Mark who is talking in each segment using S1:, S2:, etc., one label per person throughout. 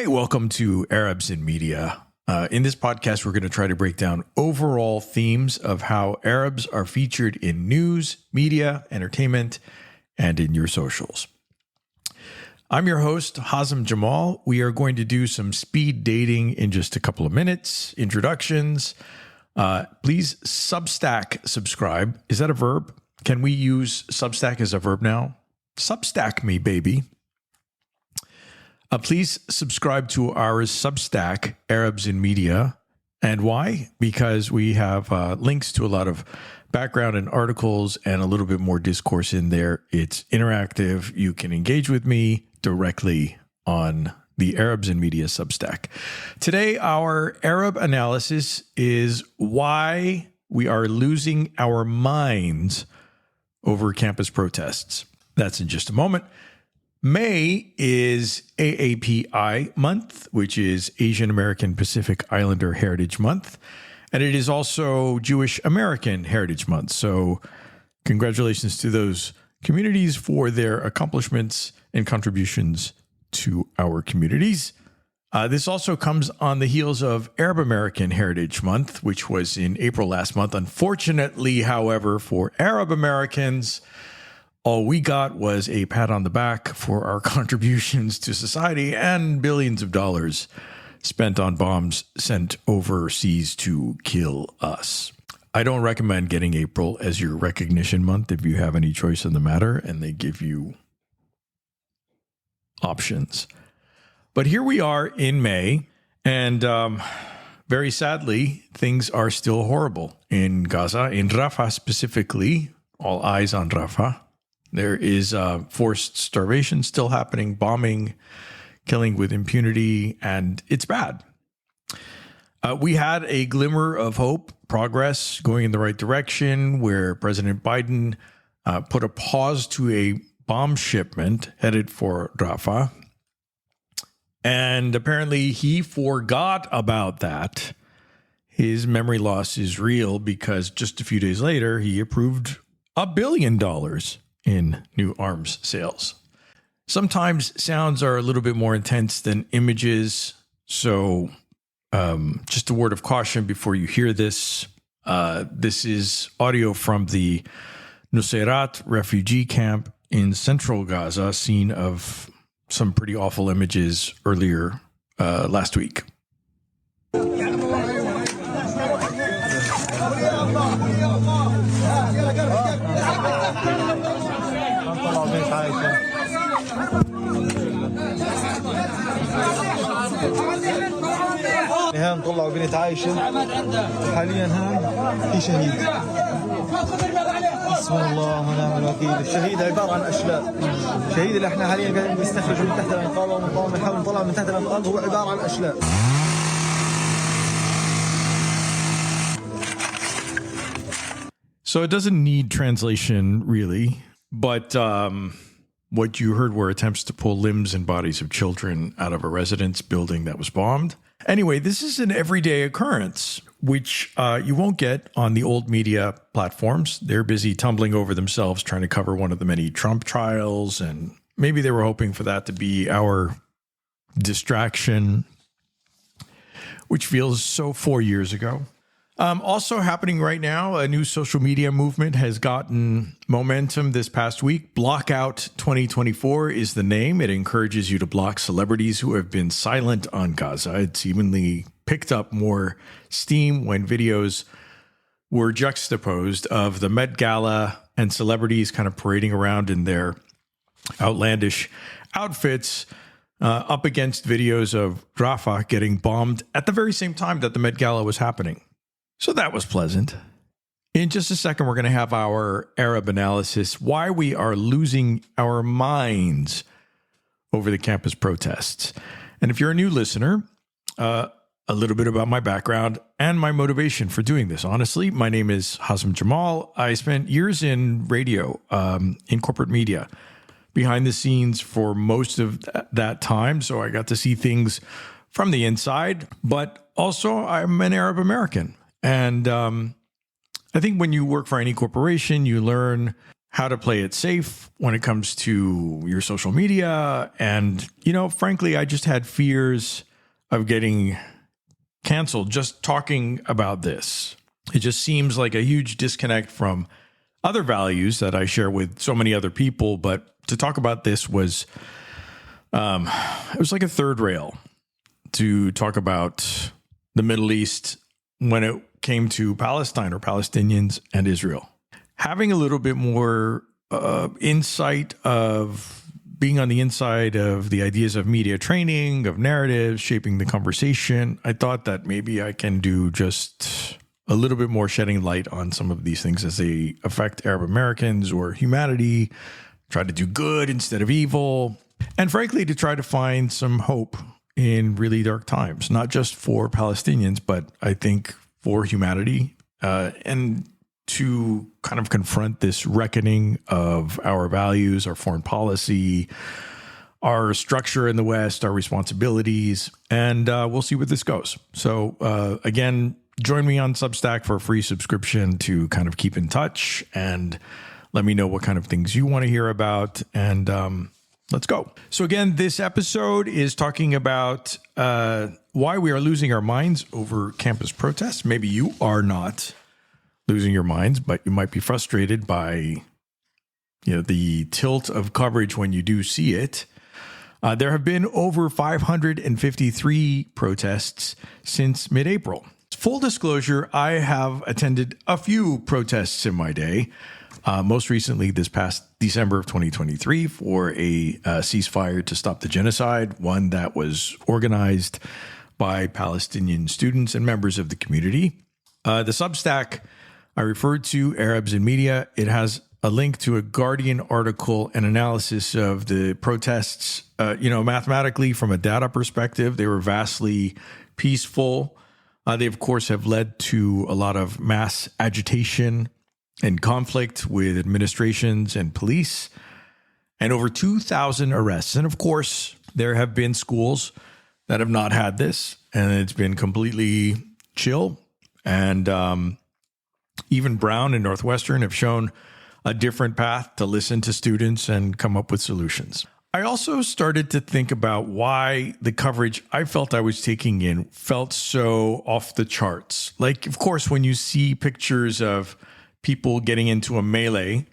S1: Hey, welcome to Arabs in Media. In this podcast, we're going to try to break down overall themes of how Arabs are featured in news, media, entertainment, and in your socials. I'm your host, Hazem Jamal. We are going to do some speed dating in just a couple of minutes, introductions. Please Substack subscribe. Is that a verb? Can we use Substack as a verb now? Substack me, baby. Please subscribe to our Substack, Arabs in Media. And why? Because we have links to a lot of background and articles and a little bit more discourse in there. It's interactive. You can engage with me directly on the Arabs in Media Substack. Today, our Arab analysis is why we are losing our minds over campus protests. That's in just a moment. May is AAPI month, which is Asian American Pacific Islander Heritage Month. And it is also Jewish American Heritage Month. So congratulations to those communities for their accomplishments and contributions to our communities. This also comes on the heels of Arab American Heritage Month, which was in April last month. Unfortunately, however, for Arab Americans, all we got was a pat on the back for our contributions to society and billions of dollars spent on bombs sent overseas to kill us. I don't recommend getting April as your recognition month if you have any choice in the matter and they give you options. But here we are in May, and very sadly, things are still horrible in Gaza, in Rafah specifically. All eyes on Rafah. There is forced starvation still happening, bombing, killing with impunity, and it's bad. We had a glimmer of hope, progress going in the right direction, where President Biden put a pause to a bomb shipment headed for Rafah. And apparently he forgot about that. His memory loss is real because just a few days later, he approved $1 billion in new arms sales. Sometimes sounds are a little bit more intense than images. So just a word of caution before you hear this. This is audio from the Nusayrat refugee camp in central Gaza, scene of some pretty awful images earlier last week.
S2: هان طلعوا بنت عايشة وحاليا هان في شهيد. حسبنا الله ونعم الوكيل. الشهيد عبارة عن أشلاء. الشهيد اللي احنا حاليا قاعدين نستخرجه من تحت الأنقاض ونقاوم نحاول نطلع من تحت الأنقاض هو عبارة عن أشلاء.
S1: So it doesn't need translation really, but what you heard were attempts to pull limbs and bodies of children out of a residence building that was bombed. Anyway, this is an everyday occurrence, which you won't get on the old media platforms. They're busy tumbling over themselves trying to cover one of the many Trump trials, and maybe they were hoping for that to be our distraction, which feels so 4 years ago. Also happening right now, a new social media movement has gotten momentum this past week. Blockout 2024 is the name. It encourages you to block celebrities who have been silent on Gaza. It's seemingly picked up more steam when videos were juxtaposed of the Met Gala and celebrities kind of parading around in their outlandish outfits up against videos of Rafah getting bombed at the very same time that the Met Gala was happening. So that was pleasant. In just a second, we're going to have our Arab analysis, why we are losing our minds over the campus protests. And if you're a new listener, a little bit about my background and my motivation for doing this. Honestly, my name is Hazem Jamal. I spent years in radio, in corporate media, behind the scenes for most of that time. So I got to see things from the inside, but also I'm an Arab American. And I think when you work for any corporation, you learn how to play it safe when it comes to your social media. And, frankly, I just had fears of getting canceled just talking about this. It just seems like a huge disconnect from other values that I share with so many other people. But to talk about this was, it was like a third rail to talk about the Middle East when it came to Palestine or Palestinians and Israel. Having a little bit more insight of being on the inside of the ideas of media training, of narratives, shaping the conversation, I thought that maybe I can do just a little bit more shedding light on some of these things as they affect Arab Americans or humanity, try to do good instead of evil, and frankly, to try to find some hope in really dark times, not just for Palestinians, but I think for humanity, and to kind of confront this reckoning of our values, our foreign policy, our structure in the West, our responsibilities, and we'll see where this goes. So again, join me on Substack for a free subscription to kind of keep in touch and let me know what kind of things you want to hear about. And let's go. So again, this episode is talking about why we are losing our minds over campus protests. Maybe you are not losing your minds, but you might be frustrated by the tilt of coverage when you do see it. There have been over 553 protests since mid-April. Full disclosure, I have attended a few protests in my day. Most recently, this past December of 2023 for a ceasefire to stop the genocide, one that was organized by Palestinian students and members of the community. The Substack I referred to, Arabs in Media, it has a link to a Guardian article and analysis of the protests. Mathematically, from a data perspective, they were vastly peaceful. They, of course, have led to a lot of mass agitation and conflict with administrations and police, and over 2,000 arrests. And of course, there have been schools that have not had this, and it's been completely chill. And even Brown and Northwestern have shown a different path to listen to students and come up with solutions. I also started to think about why the coverage I felt I was taking in felt so off the charts. Like, of course, when you see pictures of people getting into a melee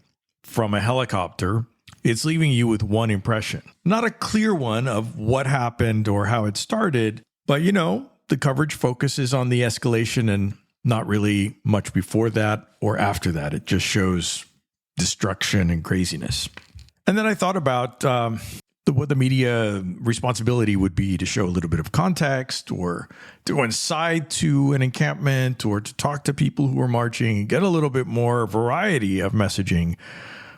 S1: from a helicopter, it's leaving you with one impression. Not a clear one of what happened or how it started, but the coverage focuses on the escalation and not really much before that or after that. It just shows destruction and craziness. And then I thought about what the media responsibility would be to show a little bit of context or to go inside to an encampment or to talk to people who are marching and get a little bit more variety of messaging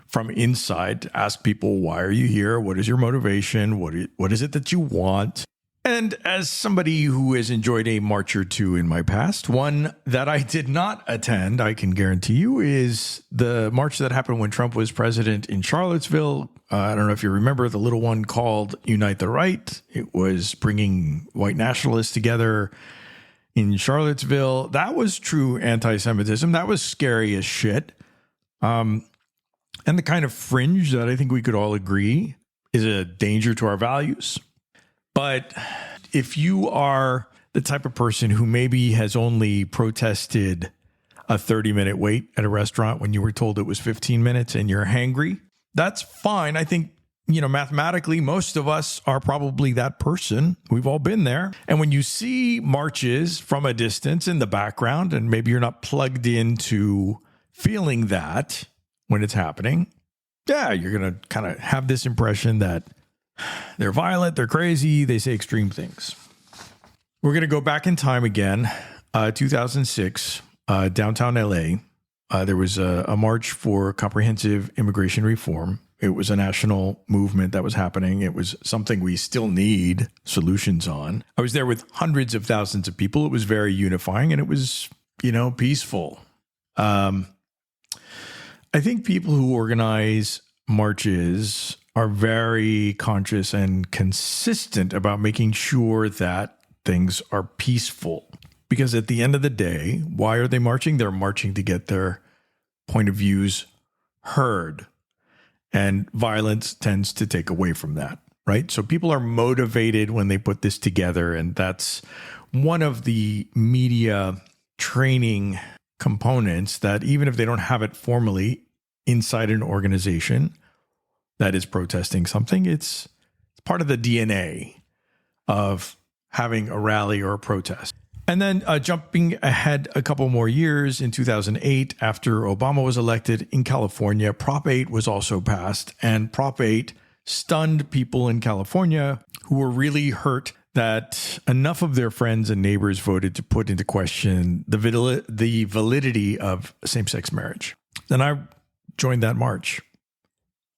S1: from inside, to ask people, why are you here? What is your motivation? What is it that you want? And as somebody who has enjoyed a march or two in my past, one that I did not attend, I can guarantee you, is the march that happened when Trump was president in Charlottesville. I don't know if you remember the little one called Unite the Right. It was bringing white nationalists together in Charlottesville. That was true anti-Semitism. That was scary as shit. And the kind of fringe that I think we could all agree is a danger to our values. But if you are the type of person who maybe has only protested a 30-minute wait at a restaurant when you were told it was 15 minutes and you're hangry, that's fine. I think, mathematically, most of us are probably that person. We've all been there. And when you see marches from a distance in the background, and maybe you're not plugged into feeling that when it's happening, you're going to kind of have this impression that they're violent, they're crazy, they say extreme things. We're going to go back in time again, 2006, downtown LA. There was a march for comprehensive immigration reform. It was a national movement that was happening. It was something we still need solutions on. I was there with hundreds of thousands of people. It was very unifying and it was, peaceful. I think people who organize marches are very conscious and consistent about making sure that things are peaceful. Because at the end of the day, why are they marching? They're marching to get their point of views heard. And violence tends to take away from that, right? So people are motivated when they put this together. And that's one of the media training components that even if they don't have it formally inside an organization that is protesting something, it's part of the DNA of having a rally or a protest. And then jumping ahead a couple more years, in 2008, after Obama was elected in California, Prop 8 was also passed. And Prop 8 stunned people in California who were really hurt that enough of their friends and neighbors voted to put into question the validity of same-sex marriage. And I joined that march.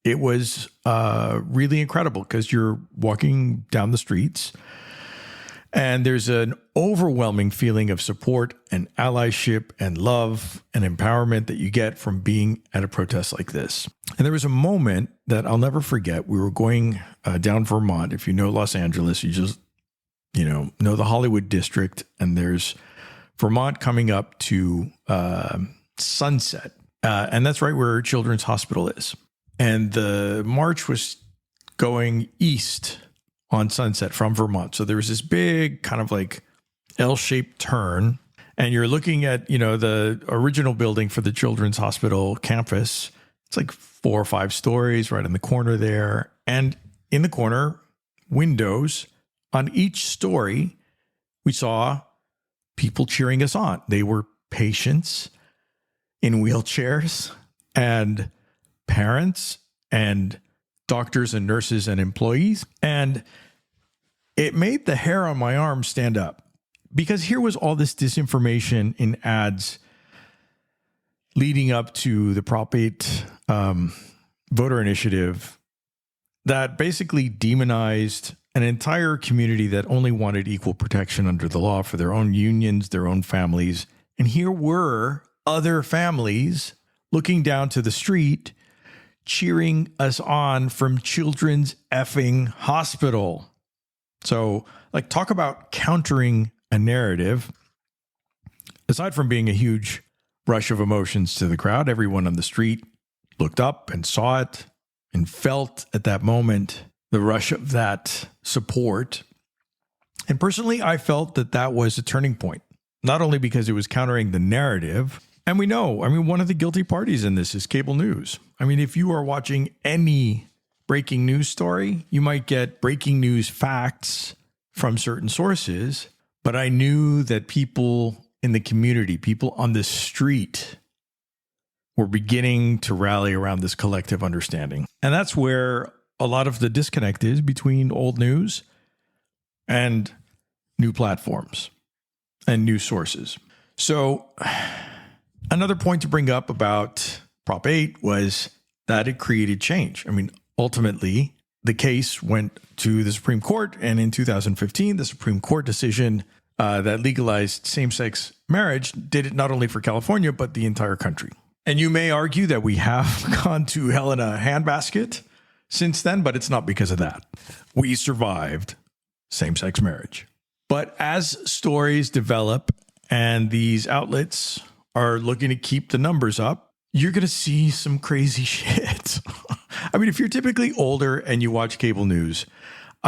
S1: It was really incredible because you're walking down the streets and there's an overwhelming feeling of support and allyship and love and empowerment that you get from being at a protest like this. And there was a moment that I'll never forget. We were going down Vermont. If you know Los Angeles, you just, know the Hollywood district, and there's Vermont coming up to Sunset. And that's right where Children's Hospital is. And the march was going east on Sunset from Vermont. So there was this big kind of like L-shaped turn, and you're looking at, the original building for the Children's Hospital campus. It's like 4 or 5 stories right in the corner there. And in the corner, windows on each story, we saw people cheering us on. They were patients in wheelchairs and parents and doctors and nurses and employees. And it made the hair on my arm stand up, because here was all this disinformation in ads leading up to the Prop 8 voter initiative that basically demonized an entire community that only wanted equal protection under the law for their own unions, their own families. And here were other families looking down to the street, cheering us on from Children's effing Hospital. So, talk about countering a narrative. Aside from being a huge rush of emotions to the crowd, everyone on the street looked up and saw it and felt at that moment the rush of that support. And personally, I felt that that was a turning point, not only because it was countering the narrative. And we know, one of the guilty parties in this is cable news. If you are watching any breaking news story, you might get breaking news facts from certain sources. But I knew that people in the community, people on the street, were beginning to rally around this collective understanding. And that's where a lot of the disconnect is between old news and new platforms and new sources. So another point to bring up about Prop 8 was that it created change. Ultimately, the case went to the Supreme Court, and in 2015, the Supreme Court decision that legalized same-sex marriage did it not only for California, but the entire country. And you may argue that we have gone to hell in a handbasket since then, but it's not because of that. We survived same-sex marriage. But as stories develop and these outlets are looking to keep the numbers up, you're going to see some crazy shit. If you're typically older and you watch cable news,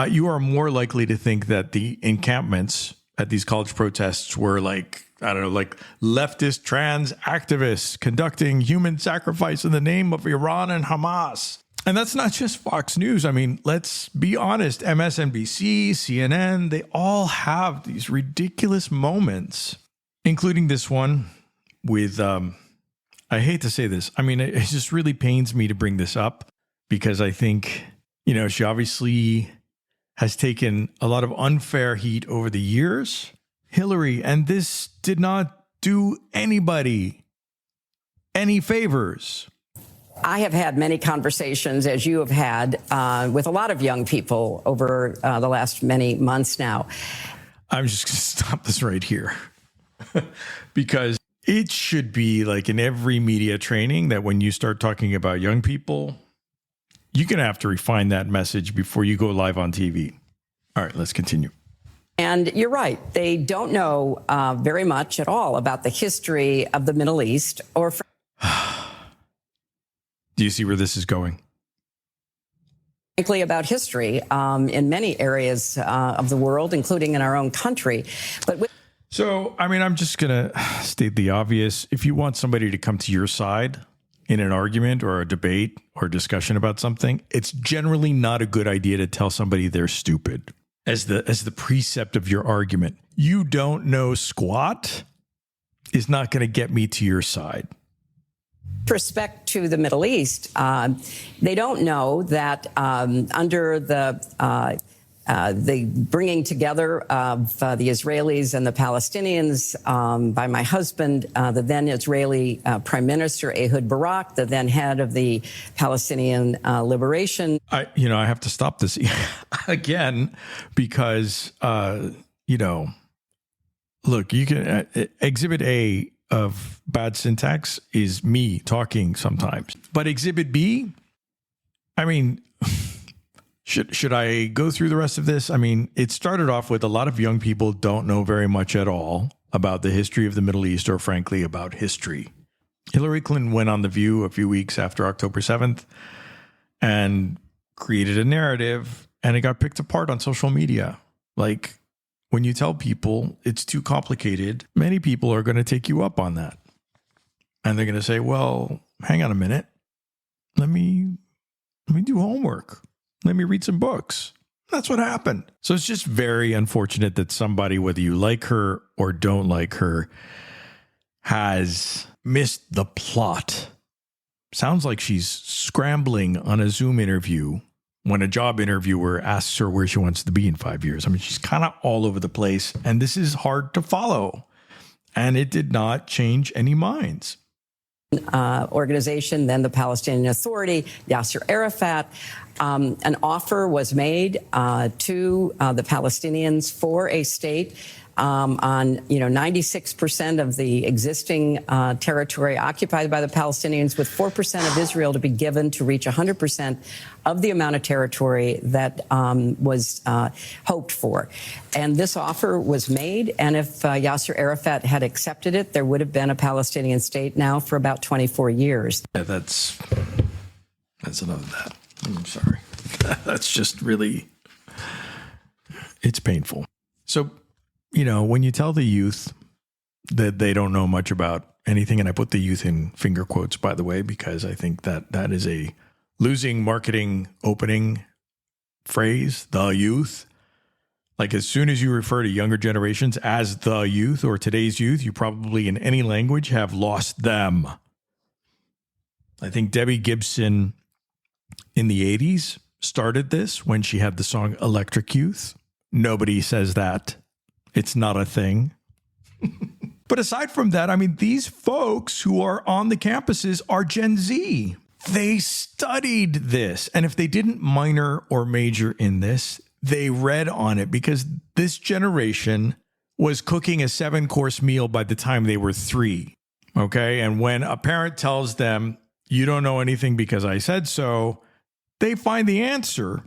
S1: you are more likely to think that the encampments at these college protests were leftist trans activists conducting human sacrifice in the name of Iran and Hamas. And that's not just Fox News. Let's be honest. MSNBC, CNN, they all have these ridiculous moments, including this one with, I hate to say this. It just really pains me to bring this up because I think, she obviously has taken a lot of unfair heat over the years. Hillary, and this did not do anybody any favors.
S3: I have had many conversations, as you have had, with a lot of young people over the last many months now.
S1: I'm just going to stop this right here because it should be like in every media training that when you start talking about young people, you're going to have to refine that message before you go live on TV. All right, let's continue.
S3: And you're right. They don't know very much at all about the history of the Middle East or.
S1: Do you see where this is going?
S3: frankly, about history in many areas of the world, including in our own country. But
S1: So, I mean, I'm just going to state the obvious. If you want somebody to come to your side in an argument or a debate or discussion about something, it's generally not a good idea to tell somebody they're stupid as the precept of your argument. You don't know squat is not going to get me to your side.
S3: with respect to the Middle East, they don't know that under the bringing together of the Israelis and the Palestinians by my husband, the then Israeli Prime Minister Ehud Barak, the then head of the Palestinian Liberation.
S1: I have to stop this again because, look, you can Exhibit A of bad syntax is me talking sometimes, but Exhibit B, I mean. Should I go through the rest of this? I mean, it started off with a lot of young people don't know very much at all about the history of the Middle East or, frankly, about history. Hillary Clinton went on The View a few weeks after October 7th and created a narrative, and it got picked apart on social media. Like, when you tell people it's too complicated, many people are going to take you up on that. And they're going to say, well, hang on a minute. Let me do homework. Let me read some books. That's what happened. So it's just very unfortunate that somebody, whether you like her or don't like her, has missed the plot. Sounds like she's scrambling on a Zoom interview when a job interviewer asks her where she wants to be in 5 years. I mean, she's kind of all over the place, and this is hard to follow. And it did not change any minds.
S3: Organization, then the Palestinian Authority, Yasser Arafat. An offer was made to the Palestinians for a state on 96% of the existing territory occupied by the Palestinians, with 4% of Israel to be given to reach 100% of the amount of territory that was hoped for. And this offer was made, and if Yasser Arafat had accepted it, there would have been a Palestinian state now for about 24 years.
S1: Yeah, that's enough of that. I'm sorry. That's just really, it's painful. So, when you tell the youth that they don't know much about anything, and I put the youth in finger quotes, by the way, because I think that is a losing marketing opening phrase, the youth. Like, as soon as you refer to younger generations as the youth or today's youth, you probably in any language have lost them. I think Debbie Gibson in the 80s started this when she had the song Electric Youth. Nobody says that. It's not a thing. But aside from that, I mean, these folks who are on the campuses are Gen Z. They studied this. And if they didn't minor or major in this, they read on it, because this generation was cooking a 7-course meal by the time they were 3. Okay. And when a parent tells them, you don't know anything because I said so, they find the answer.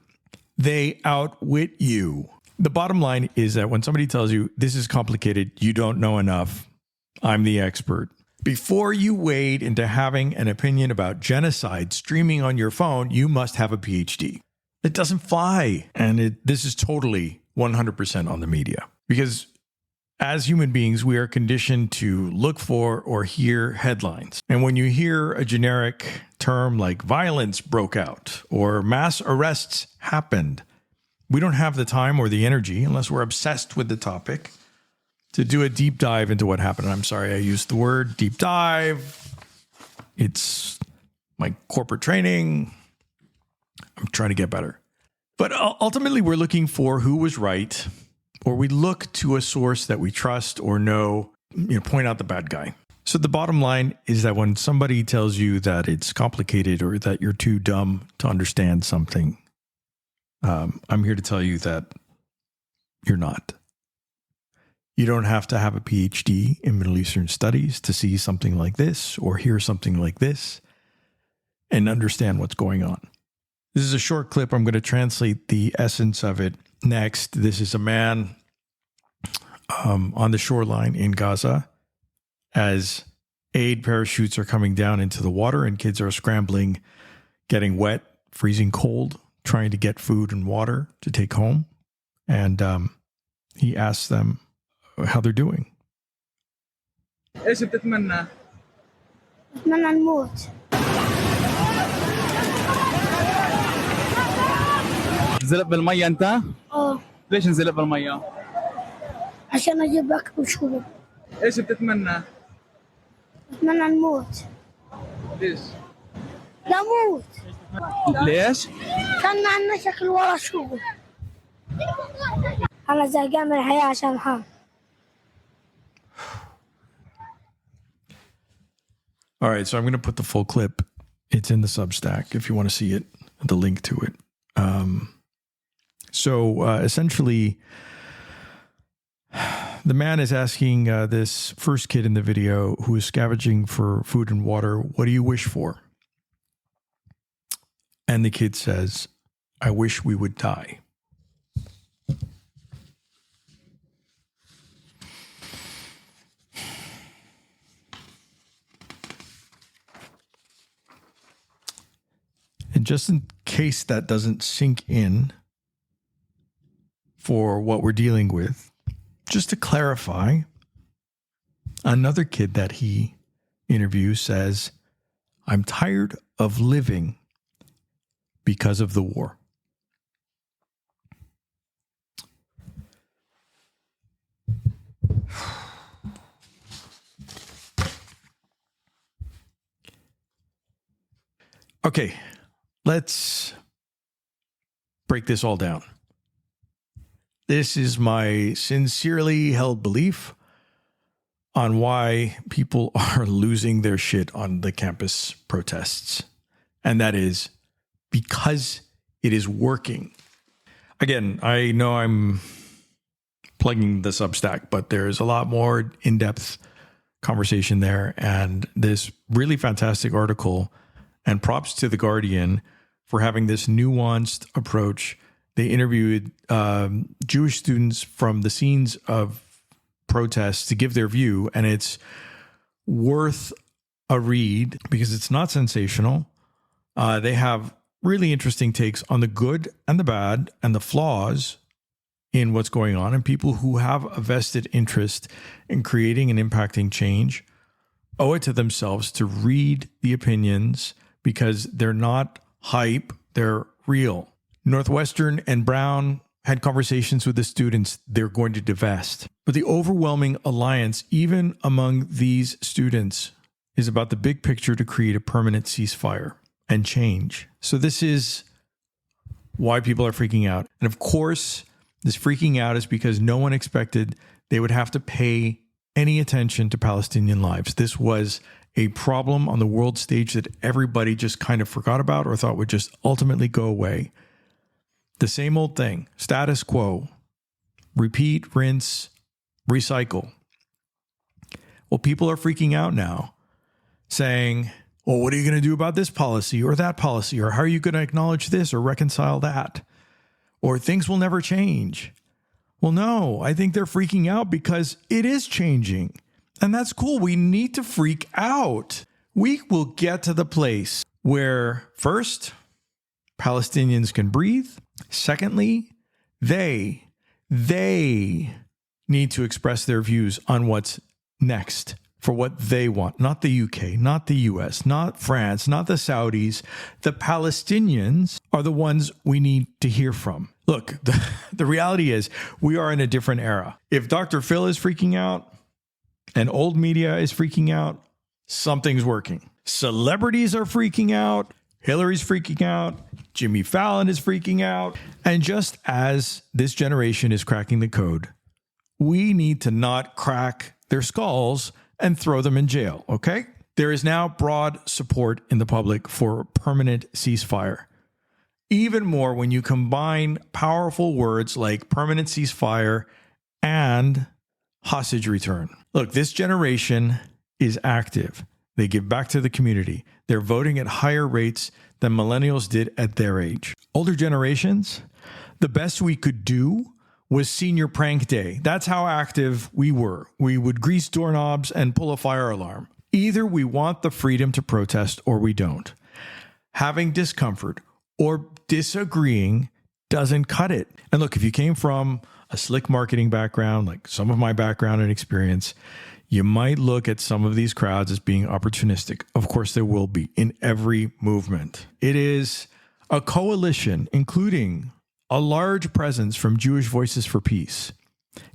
S1: They outwit you. The bottom line is that when somebody tells you this is complicated, you don't know enough, I'm the expert. Before you wade into having an opinion about genocide streaming on your phone, you must have a PhD. It doesn't fly. And this is totally 100% on the media. Because as human beings, we are conditioned to look for or hear headlines. And when you hear a generic term like violence broke out or mass arrests happened, we don't have the time or the energy, unless we're obsessed with the topic, to do a deep dive into what happened. And I'm sorry I used the word deep dive. It's my corporate training. I'm trying to get better. But ultimately, we're looking for who was right, or we look to a source that we trust or know, point out the bad guy. So the bottom line is that when somebody tells you that it's complicated or that you're too dumb to understand something, I'm here to tell you that you're not. You don't have to have a PhD in Middle Eastern studies to see something like this or hear something like this and understand what's going on. This is a short clip. I'm going to translate the essence of it next. This is a man on the shoreline in Gaza as aid parachutes are coming down into the water and kids are scrambling, getting wet, freezing cold trying to get food and water to take home. And he asks them how they're doing.
S4: ايش بتتمنى؟
S5: أتمنى نموت.
S4: نزلت بالمية أنت؟
S5: اه
S4: ليش نزلت بالمية؟
S5: عشان أجيب أكل وشرب.
S4: ايش بتتمنى؟
S5: أتمنى نموت.
S4: ليش؟
S5: نموت.
S4: ليش؟
S5: كان ما عندنا شكل ولا شغل. أنا زهقان من الحياة عشان حام.
S1: All right, so I'm going to put the full clip. It's in the Substack if you want to see it, the link to it. Essentially, the man is asking this first kid in the video who is scavenging for food and water, what do you wish for? And the kid says, I wish we would die. And just in case that doesn't sink in for what we're dealing with, just to clarify, another kid that he interviews says, I'm tired of living because of the war. Okay. Let's break this all down. This is my sincerely held belief on why people are losing their shit on the campus protests. And that is because it is working. Again, I know I'm plugging the Substack, but there's a lot more in-depth conversation there. And this really fantastic article, and props to The Guardian for having this nuanced approach. They interviewed Jewish students from the scenes of protests to give their view, and it's worth a read because it's not sensational. They have really interesting takes on the good and the bad and the flaws in what's going on, and people who have a vested interest in creating and impacting change owe it to themselves to read the opinions because they're not hype, they're real. Northwestern and Brown had conversations with the students they're going to divest. But the overwhelming alliance, even among these students, is about the big picture to create a permanent ceasefire and change. So this is why people are freaking out. And of course, this freaking out is because no one expected they would have to pay any attention to Palestinian lives. This was a problem on the world stage that everybody just kind of forgot about or thought would just ultimately go away. The same old thing, status quo, repeat, rinse, recycle. Well, people are freaking out now, saying, well, what are you going to do about this policy or that policy? Or how are you going to acknowledge this or reconcile that? Or things will never change. Well, no, I think they're freaking out because it is changing. And that's cool. We need to freak out. We will get to the place where, first, Palestinians can breathe. Secondly, they need to express their views on what's next for what they want. Not the UK, not the US, not France, not the Saudis. The Palestinians are the ones we need to hear from. Look, the reality is we are in a different era. If Dr. Phil is freaking out and old media is freaking out, something's working. Celebrities are freaking out. Hillary's freaking out. Jimmy Fallon is freaking out. And just as this generation is cracking the code, we need to not crack their skulls and throw them in jail, okay? There is now broad support in the public for a permanent ceasefire. Even more when you combine powerful words like permanent ceasefire and hostage return. Look, this generation is active. They give back to the community. They're voting at higher rates than millennials did at their age. Older generations, the best we could do was senior prank day. That's how active we were. We would grease doorknobs and pull a fire alarm. Either we want the freedom to protest or we don't. Having discomfort or disagreeing doesn't cut it. And look, if you came from a slick marketing background, like some of my background and experience, you might look at some of these crowds as being opportunistic. Of course, there will be in every movement. It is a coalition, including a large presence from Jewish Voices for Peace.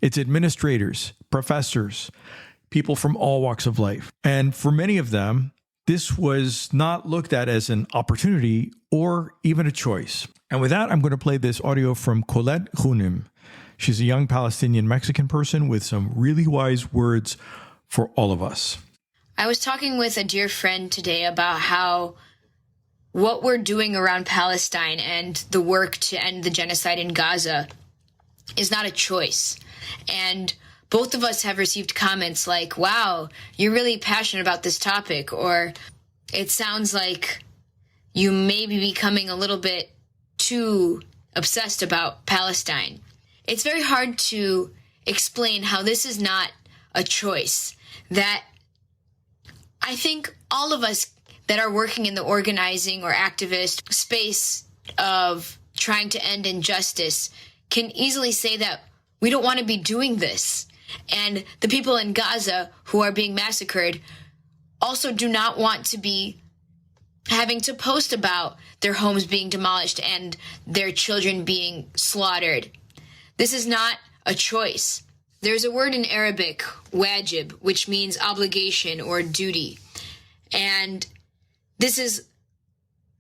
S1: It's administrators, professors, people from all walks of life. And for many of them, this was not looked at as an opportunity or even a choice. And with that, I'm going to play this audio from Colette Ghunim. She's a young Palestinian Mexican person with some really wise words for all of us.
S6: I was talking with a dear friend today about how what we're doing around Palestine and the work to end the genocide in Gaza is not a choice. And both of us have received comments like, wow, you're really passionate about this topic, or it sounds like you may be becoming a little bit too obsessed about Palestine. It's very hard to explain how this is not a choice, that I think all of us that are working in the organizing or activist space of trying to end injustice can easily say that we don't want to be doing this. And the people in Gaza who are being massacred also do not want to be having to post about their homes being demolished and their children being slaughtered. This is not a choice. There's a word in Arabic, wajib, which means obligation or duty. And this is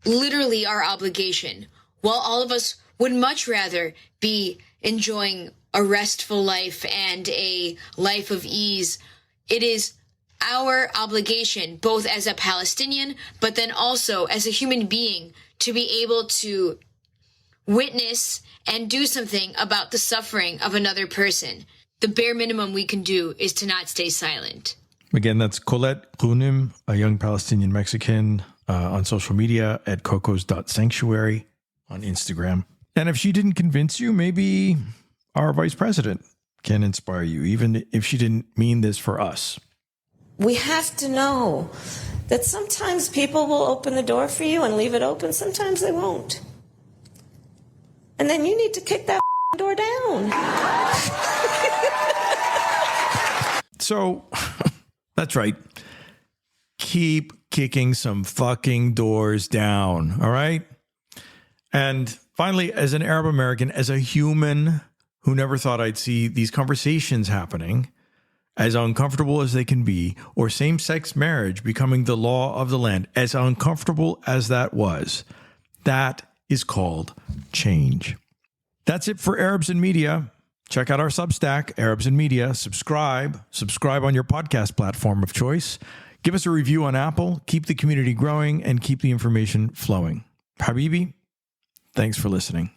S6: literally our obligation. While all of us would much rather be enjoying a restful life and a life of ease, it is our obligation, both as a Palestinian, but then also as a human being, to be able to witness and do something about the suffering of another person. The bare minimum we can do is to not stay silent.
S1: Again, that's Colette Ghunim, a young Palestinian Mexican, on social media at cocos.sanctuary on Instagram. And if she didn't convince you, maybe our vice president can inspire you, even if she didn't mean this for us.
S7: We have to know that sometimes people will open the door for you and leave it open. Sometimes they won't. And then you need to kick that door down.
S1: So, that's right. Keep kicking some fucking doors down, all right? And finally, as an Arab American, as a human who never thought I'd see these conversations happening, as uncomfortable as they can be, or same-sex marriage becoming the law of the land, as uncomfortable as that was, that is called change. That's it for Arabs in Media. Check out our Substack, Arabs in Media. Subscribe on your podcast platform of choice. Give us a review on Apple. Keep the community growing and keep the information flowing. Habibi, thanks for listening.